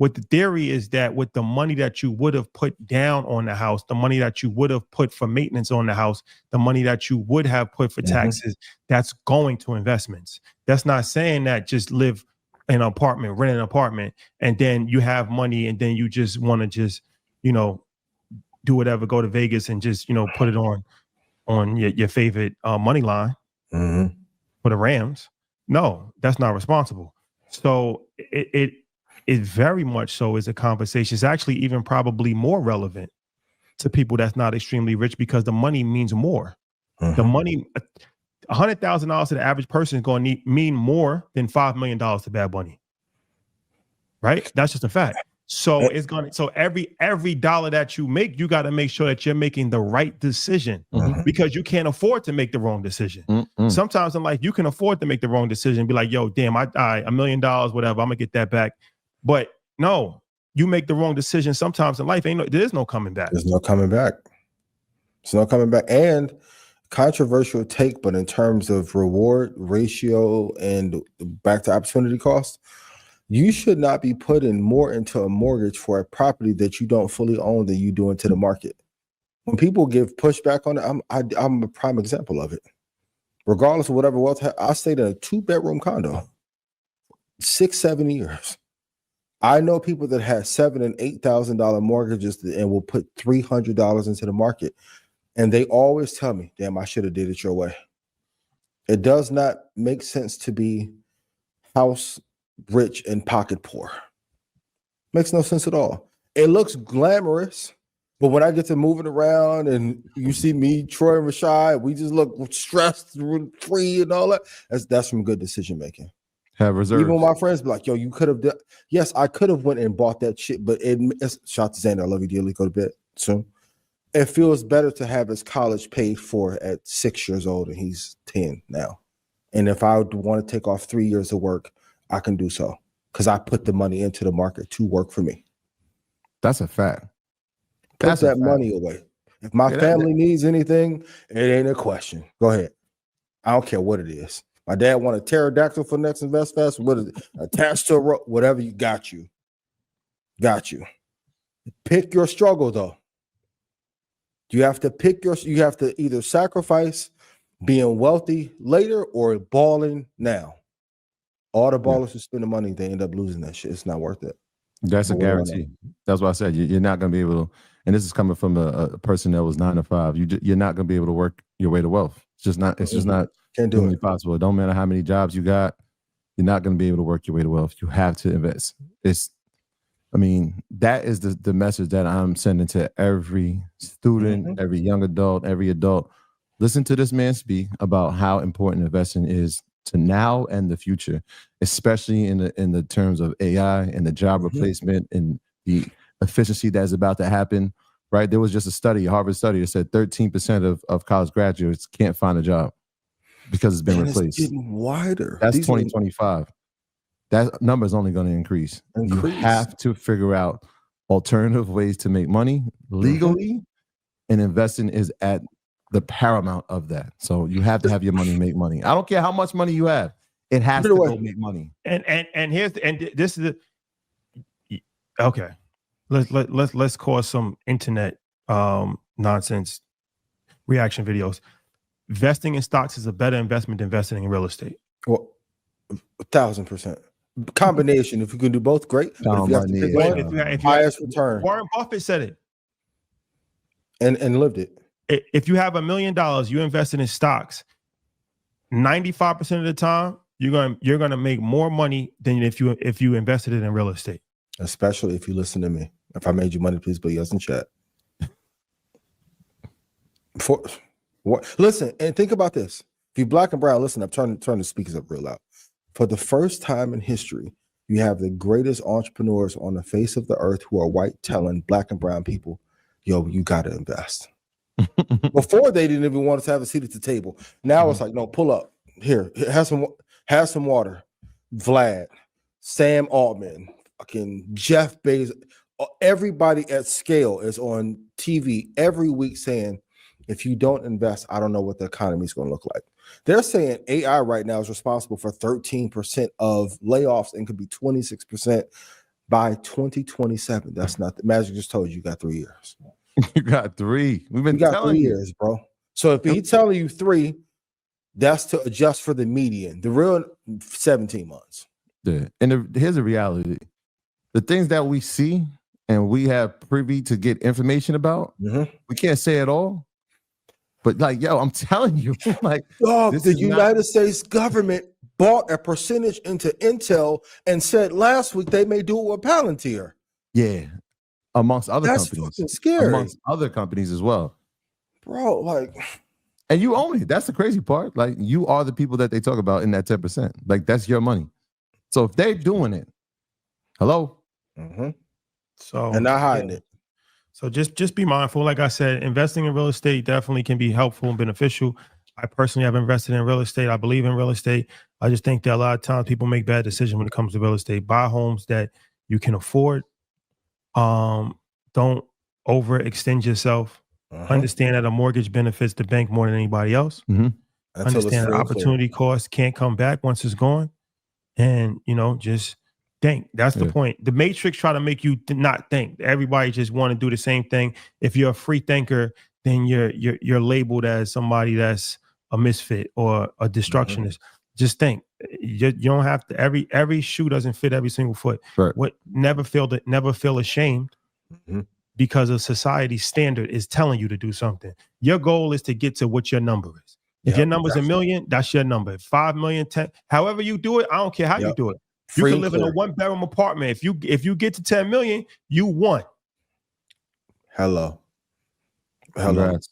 what the theory is that with the money that you would have put down on the house, the money that you would have put for maintenance on the house, the money that you would have put for taxes, that's going to investments. That's not saying that just live in an apartment, rent an apartment, and then you have money and then you just want to just, do whatever, go to Vegas and just, put it on your favorite money line for the Rams. No, that's not responsible. So it very much so is a conversation. It's actually even probably more relevant to people that's not extremely rich because the money means more. The money, $100,000 to the average person is going to mean more than $5 million to Bad Bunny. Right? That's just a fact. So it's going to, so every dollar that you make, you got to make sure that you're making the right decision because you can't afford to make the wrong decision. Sometimes in life, you can afford to make the wrong decision. Be like, yo, damn, I die $1 million, whatever. I'm gonna get that back. But no, you make the wrong decision. Sometimes in life, there's no coming back. There's no coming back. It's no coming back. And controversial take, but in terms of reward ratio and back to opportunity cost, you should not be putting more into a mortgage for a property that you don't fully own than you do into the market. When people give pushback on it, I'm a prime example of it. Regardless of whatever wealth, I stayed in a 2-bedroom condo 6-7 years. I know people that had $7,000 and $8,000 mortgages and will put $300 into the market, and they always tell me, "Damn, I should have did it your way." It does not make sense to be house rich and pocket poor. Makes no sense at all. It looks glamorous, but when I get to moving around and you see me, Troy and Rashad, we just look stressed, free, and all that. That's from good decision making. Have reserves. Even my friends be like, "Yo, you could have done." Yes, I could have went and bought that shit, but it's shout to Xander. I love you dearly. Go to bed soon. It feels better to have his college paid for at 6 years old, and he's 10 now. And if I want to take off 3 years of work, I can do so because I put the money into the market to work for me. That's a fact. Put that money away. If my family needs anything, it ain't a question. Go ahead. I don't care what it is. My dad want a pterodactyl for next Invest Fest. What is it? Attached to a rope, whatever you got you. Got you. Pick your struggle though. You have to you have to either sacrifice being wealthy later or balling now. All the ballers who spend the money, they end up losing that shit. It's not worth it. That's a guarantee. That's what I said. You're not going to be able to, and this is coming from a person that was 9 to 5. You're not going to be able to work your way to wealth. It's just not. It's just not. Can't do it. Possible. It don't matter how many jobs you got. You're not going to be able to work your way to wealth. You have to invest. That is the message that I'm sending to every student, every young adult, every adult. Listen to this man speak about how important investing is to now and the future, especially in the terms of AI and the job replacement and the efficiency that's about to happen. Right? There was just a Harvard study that said 13% of college graduates can't find a job because it's been replaced. It's getting wider. That's 2025. That number is only going to increase. You have to figure out alternative ways to make money legally, and investing is at the paramount of that. So you have to have your money make money. I don't care how much money you have; it has to go make money. And this is okay. Let's cause some internet nonsense reaction videos. Investing in stocks is a better investment than investing in real estate. Well, 1,000%. Combination. If you can do both, great. But if you have to pick one, highest return. Warren Buffett said it, and lived it. If you have $1 million, you invested in stocks. 95% of the time, you're gonna make more money than if you invested it in real estate. Especially if you listen to me. If I made you money, please put yes in chat. Listen and think about this. If you're black and brown, listen up. Turn the speakers up real loud. For the first time in history, you have the greatest entrepreneurs on the face of the earth who are white telling black and brown people, "Yo, you got to invest." Before they didn't even want us to have a seat at the table. Now it's like, no, pull up here. Have some water. Vlad, Sam Altman, fucking Jeff Bezos, everybody at scale is on TV every week saying, if you don't invest, I don't know what the economy is going to look like. They're saying AI right now is responsible for 13% of layoffs and could be 26% by 2027. That's not the Magic just told you, you got 3 years. You got 3. We've been You got telling 3 you. years, bro. So if he's telling you 3, that's to adjust for the median. The real 17 months. Yeah. And here's the reality. The things that we see and we have privy to get information about, we can't say it all. But like, yo, I'm telling you, like, the United States government bought a percentage into Intel and said last week they may do it with Palantir. Yeah, amongst other That's companies. fucking scary. Amongst other companies as well. Bro, like, and you own it. That's the crazy part. Like, you are the people that they talk about in that 10%. Like, that's your money. So if they're doing it, hello. So and not hiding it. So just be mindful. Like I said, investing in real estate definitely can be helpful and beneficial. I personally have invested in real estate. I believe in real estate. I just think that a lot of times people make bad decisions when it comes to real estate. Buy homes that you can afford. Don't overextend yourself. Understand that a mortgage benefits the bank more than anybody else. Understand that opportunity cost can't come back once it's gone. And, just think. That's the point. The Matrix try to make you not think. Everybody just want to do the same thing. If you're a free thinker, then you're labeled as somebody that's a misfit or a destructionist. Just think. You don't have to. Every shoe doesn't fit every single foot. Right. Never feel ashamed because of society's standard is telling you to do something. Your goal is to get to what your number is. If your number's $1 million, that's your number. 5 million, 10, however you do it, I don't care how you do it. You can live in a 1-bedroom apartment. If you get to 10 million, you won. Hello. Congrats.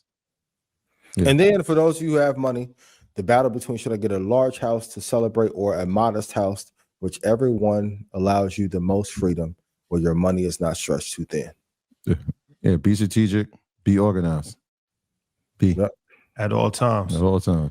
Yeah. And then for those of you who have money, the battle between should I get a large house to celebrate or a modest house, whichever one allows you the most freedom where your money is not stretched too thin. Yeah, be strategic, be organized. At all times. At all times.